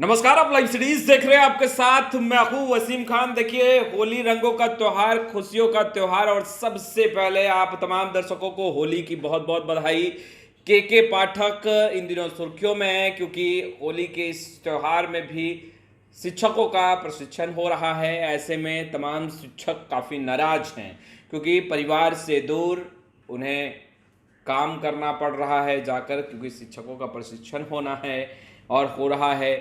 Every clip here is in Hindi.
नमस्कार, आप लाइव सीरीज देख रहे हैं। आपके साथ मैं हूं वसीम खान। देखिए, होली रंगों का त्योहार, खुशियों का त्योहार, और सबसे पहले आप तमाम दर्शकों को होली की बहुत बहुत बधाई। के पाठक इन दिनों सुर्खियों में है क्योंकि होली के इस त्योहार में भी शिक्षकों का प्रशिक्षण हो रहा है। ऐसे में तमाम शिक्षक काफ़ी नाराज हैं क्योंकि परिवार से दूर उन्हें काम करना पड़ रहा है जाकर, क्योंकि शिक्षकों का प्रशिक्षण होना है और हो रहा है।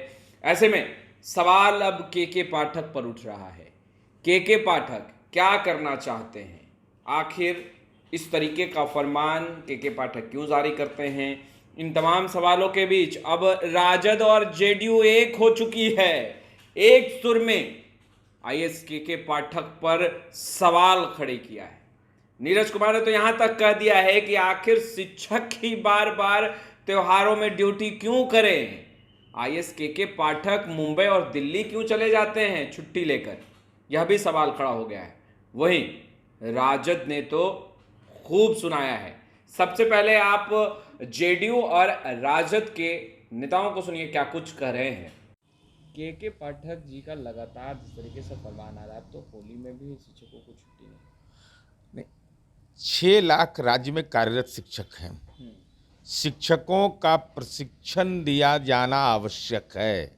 ऐसे में सवाल अब के पाठक पर उठ रहा है। के पाठक क्या करना चाहते हैं? आखिर इस तरीके का फरमान के पाठक क्यों जारी करते हैं? इन तमाम सवालों के बीच अब राजद और जेडीयू एक हो चुकी है। एक सुर में आईएएस के पाठक पर सवाल खड़े किया है। नीरज कुमार ने तो यहां तक कह दिया है कि आखिर शिक्षक ही बार बार त्योहारों में ड्यूटी क्यों करें? आईएएस के पाठक मुंबई और दिल्ली क्यों चले जाते हैं छुट्टी लेकर? यह भी सवाल खड़ा हो गया है। वहीं राजद ने तो खूब सुनाया है। सबसे पहले आप जेडीयू और राजद के नेताओं को सुनिए क्या कुछ कह रहे हैं। के पाठक जी का लगातार जिस तरीके से फरमान आ रहा है, तो होली में भी शिक्षकों को छुट्टी नहीं। 6 लाख राज्य में कार्यरत शिक्षक हैं। शिक्षकों का प्रशिक्षण दिया जाना आवश्यक है,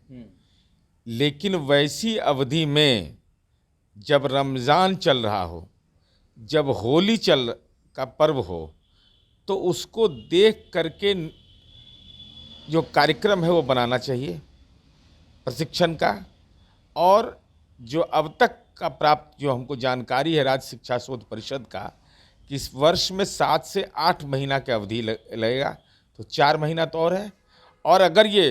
लेकिन वैसी अवधि में जब रमज़ान चल रहा हो, जब होली का पर्व हो, तो उसको देख करके जो कार्यक्रम है वो बनाना चाहिए प्रशिक्षण का। और जो अब तक का प्राप्त जो हमको जानकारी है राज्य शिक्षा शोध परिषद का, कि इस वर्ष में 7 से 8 महीना की अवधि लगेगा, तो 4 महीना तो और है। और अगर ये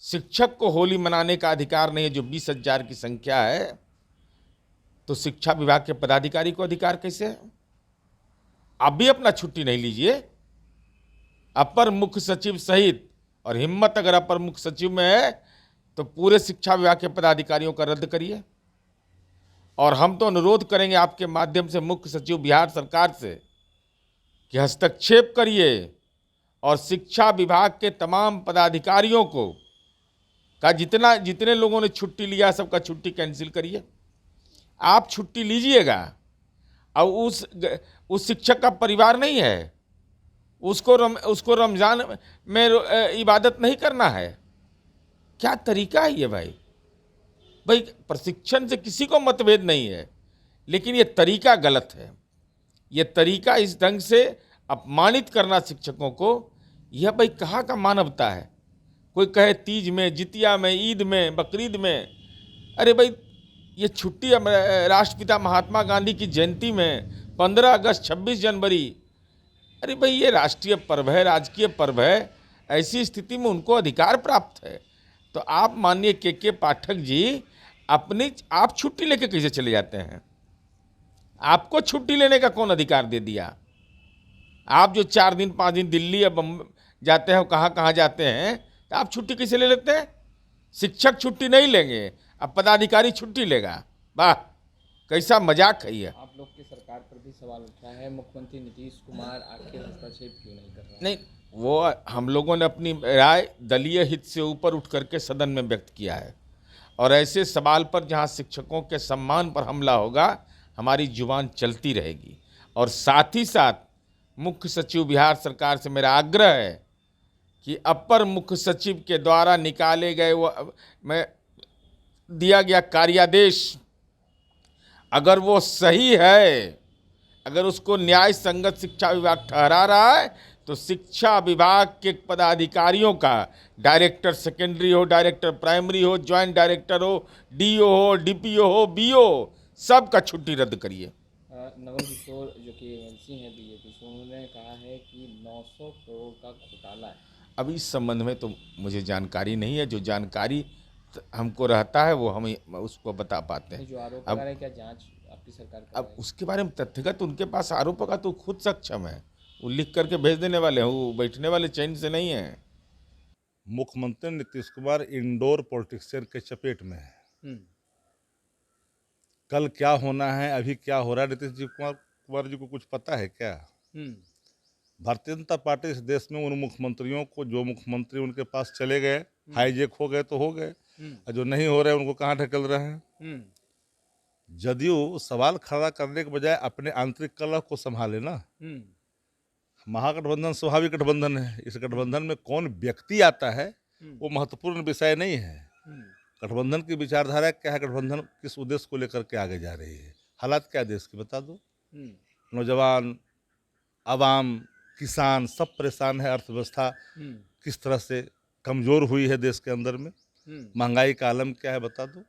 शिक्षक को होली मनाने का अधिकार नहीं है, जो 20,000 की संख्या है, तो शिक्षा विभाग के पदाधिकारी को अधिकार कैसे है? आप भी अपना छुट्टी नहीं लीजिए। अपर मुख्य सचिव सहित, और हिम्मत अगर अपर मुख्य सचिव में है तो पूरे शिक्षा विभाग के पदाधिकारियों का रद्द करिए। और हम तो अनुरोध करेंगे आपके माध्यम से मुख्य सचिव बिहार सरकार से कि हस्तक्षेप करिए और शिक्षा विभाग के तमाम पदाधिकारियों को का जितने लोगों ने छुट्टी लिया सबका छुट्टी कैंसिल करिए। आप छुट्टी लीजिएगा और उस शिक्षक का परिवार नहीं है, उसको रमज़ान में इबादत नहीं करना है। क्या तरीका है ये भाई? प्रशिक्षण से किसी को मतभेद नहीं है, लेकिन ये तरीका गलत है। ये तरीका इस ढंग से अपमानित करना शिक्षकों को, यह भाई कहाँ का मानवता है? कोई कहे तीज में, जितिया में, ईद में, बकरीद में, अरे भाई ये छुट्टी राष्ट्रपिता महात्मा गांधी की जयंती में, 15 अगस्त, 26 जनवरी, अरे भाई ये राष्ट्रीय पर्व है, राजकीय पर्व है। ऐसी स्थिति में उनको अधिकार प्राप्त है। तो आप माननीय के पाठक जी, आप छुट्टी लेके कैसे चले जाते हैं? आपको छुट्टी लेने का कौन अधिकार दे दिया? आप जो 4 दिन 5 दिन दिल्ली या बम्बई जाते हैं, कहाँ कहाँ जाते हैं, तो आप छुट्टी कैसे ले लेते हैं? शिक्षक छुट्टी नहीं लेंगे, अब पदाधिकारी छुट्टी लेगा। वाह, कैसा मजाक है ये। आप लोग की सरकार पर भी सवाल उठा है, मुख्यमंत्री नीतीश कुमार आखिर हस्तक्षेप क्यों नहीं कर रहा है? नहीं, वो हम लोगों ने अपनी राय दलीय हित से ऊपर उठ करके सदन में व्यक्त किया है। और ऐसे सवाल पर जहां शिक्षकों के सम्मान पर हमला होगा, हमारी जुबान चलती रहेगी। और साथ ही साथ मुख्य सचिव बिहार सरकार से मेरा आग्रह है कि अपर मुख्य सचिव के द्वारा निकाले गए में दिया गया कार्यादेश, अगर वो सही है, अगर उसको न्याय संगत शिक्षा विभाग ठहरा रहा है, तो शिक्षा विभाग के पदाधिकारियों का, डायरेक्टर सेकेंडरी हो, डायरेक्टर प्राइमरी हो, ज्वाइंट डायरेक्टर हो, डीओ हो, डीपीओ हो, बीओ, सबका छुट्टी रद्द करिए। नवल किशोर जो कि एमएलसी हैं बीजेपी से, उन्होंने कहा है कि 900 करोड़ का घोटाला है। अब इस संबंध में तो मुझे जानकारी नहीं है। जो जानकारी हमको रहता है वो हम उसको बता पाते हैं। जो आरोप लगा रहे हैं, क्या जांच आपकी सरकार कर अब रही है? उसके बारे में तथ्यगत उनके पास आरोप होगा तो खुद सक्षम है, वो लिख करके भेज देने वाले हैं, वो बैठने वाले चैन से नहीं है। मुख्यमंत्री नीतीश कुमार इंडोर पॉलिटिक्सियन के चपेट में है। कल क्या होना है, अभी क्या हो रहा है, नीतीश जी कुमार जी को कुछ पता है क्या? भारतीय जनता पार्टी इस देश में उन मुख्यमंत्रियों को, जो मुख्यमंत्री उनके पास चले गए, हाईजेक हो गए तो हो गए, और जो नहीं हो रहे उनको कहाँ ढकेल रहे हैं। जदयू सवाल खड़ा करने के बजाय अपने आंतरिक कलह को संभाले ना। महागठबंधन स्वाभाविक गठबंधन है, इस गठबंधन में कौन व्यक्ति आता है वो महत्वपूर्ण विषय नहीं है। गठबंधन की विचारधारा क्या है, गठबंधन किस उद्देश्य को लेकर के आगे जा रही है, हालात क्या देश की बता दो। नौजवान, आवाम, किसान सब परेशान है, अर्थव्यवस्था किस तरह से कमजोर हुई है देश के अंदर में, महंगाई का आलम क्या है बता दो।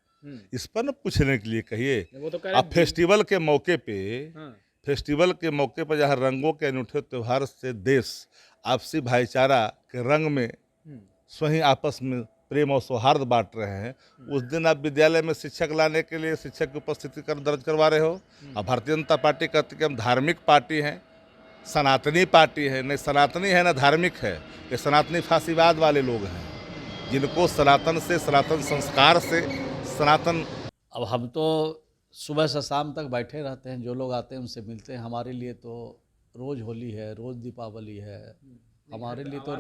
इस पर न पूछने के लिए कहिए। अब फेस्टिवल के मौके पे जहाँ रंगों के अनूठे त्यौहार से देश आपसी भाईचारा के रंग में स्वयं आपस में प्रेम और सौहार्द बांट रहे हैं, उस दिन आप विद्यालय में शिक्षक लाने के लिए शिक्षक की उपस्थिति कर दर्ज करवा रहे हो। अब भारतीय जनता पार्टी कहती है कि हम धार्मिक पार्टी हैं, सनातनी पार्टी है। नहीं सनातनी है ना धार्मिक है, ये सनातनी फांसीवाद वाले लोग हैं जिनको सनातन से, सनातन संस्कार से, सनातन। अब हम तो सुबह से शाम तक बैठे रहते हैं, जो लोग आते हैं उनसे मिलते हैं। हमारे लिए तो रोज़ होली है, रोज़ दीपावली है, हमारे लिए तो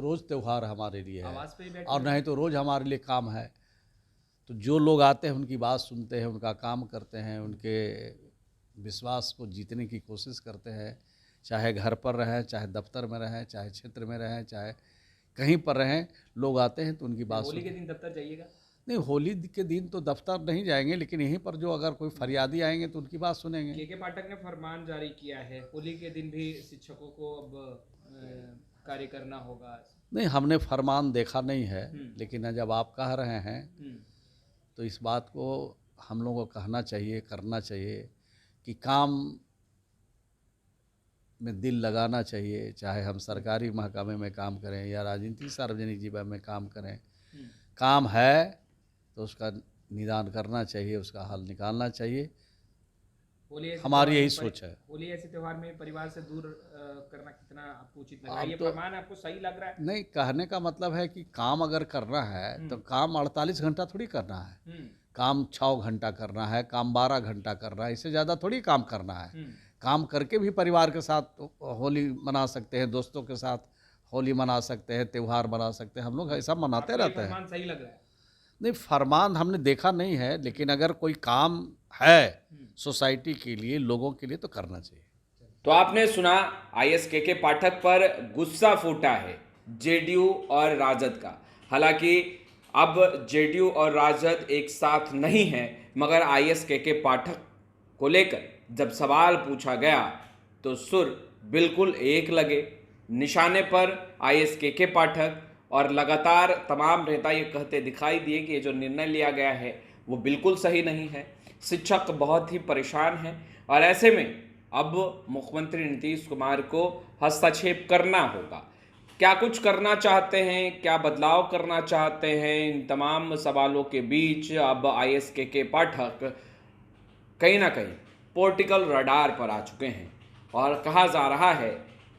रोज़ त्यौहार हमारे लिए है, और नहीं तो रोज़ हमारे लिए काम है। तो जो लोग आते हैं उनकी बात सुनते हैं, उनका काम करते हैं, उनके विश्वास को जीतने की कोशिश करते हैं। चाहे घर पर रहें, चाहे दफ्तर में रहें, चाहे क्षेत्र में रहें, चाहे कहीं पर रहें, लोग आते हैं तो उनकी बात। होली के दिन दफ्तर जाइएगा? नहीं, होली के दिन तो दफ्तर नहीं जाएंगे, लेकिन यहीं पर जो अगर कोई फरियादी आएंगे तो उनकी बात सुनेंगे। के पाठक ने फरमान जारी किया है, होली के दिन भी शिक्षकों को अब कार्य करना होगा। नहीं, हमने फरमान देखा नहीं है, लेकिन जब आप कह रहे हैं तो इस बात को हम लोगों को कहना चाहिए, करना चाहिए कि काम में दिल लगाना चाहिए। चाहे हम सरकारी महकमे में काम करें या राजनीतिक सार्वजनिक जीवन में काम करें, काम है तो उसका निदान करना चाहिए, उसका हल निकालना चाहिए। हमारी यही सोच है। होली ऐसे त्यौहार में परिवार से दूर करना कितना आपको उचित लग रहा है? ये फरमान आपको सही लग रहा है? नहीं, कहने का मतलब है कि काम अगर करना है तो काम 48 घंटा थोड़ी करना है, काम 6 घंटा करना है, काम 12 घंटा करना है, इससे ज़्यादा थोड़ी काम करना है। काम करके भी परिवार के साथ होली मना सकते हैं, दोस्तों के साथ होली मना सकते हैं, त्यौहार मना सकते हैं। हम लोग ऐसा मनाते रहते हैं। फरमान सही लग रहा है? नहीं, फरमान हमने देखा नहीं है, लेकिन अगर कोई काम है सोसाइटी के लिए, लोगों के लिए, तो करना चाहिए। तो आपने सुना आईएस के पाठक पर गुस्सा फूटा है जेडीयू और राजद का। हालांकि अब जेडीयू और राजद एक साथ नहीं है, मगर आईएस के पाठक को लेकर जब सवाल पूछा गया तो सुर बिल्कुल एक लगे। निशाने पर आईएस के पाठक और लगातार तमाम नेता ये कहते दिखाई दिए कि ये जो निर्णय लिया गया है वो बिल्कुल सही नहीं है। शिक्षक बहुत ही परेशान हैं और ऐसे में अब मुख्यमंत्री नीतीश कुमार को हस्तक्षेप करना होगा। क्या कुछ करना चाहते हैं, क्या बदलाव करना चाहते हैं, इन तमाम सवालों के बीच अब आईएस के पाठक कहीं ना कहीं पॉलिटिकल रडार पर आ चुके हैं और कहा जा रहा है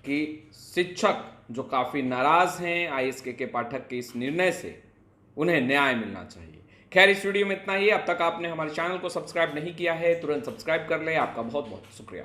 कि शिक्षक जो काफ़ी नाराज़ हैं आईएस के पाठक के इस निर्णय से, उन्हें न्याय मिलना चाहिए। खैर, इस वीडियो में इतना ही। अब तक आपने हमारे चैनल को सब्सक्राइब नहीं किया है, तुरंत सब्सक्राइब कर लें। आपका बहुत बहुत शुक्रिया।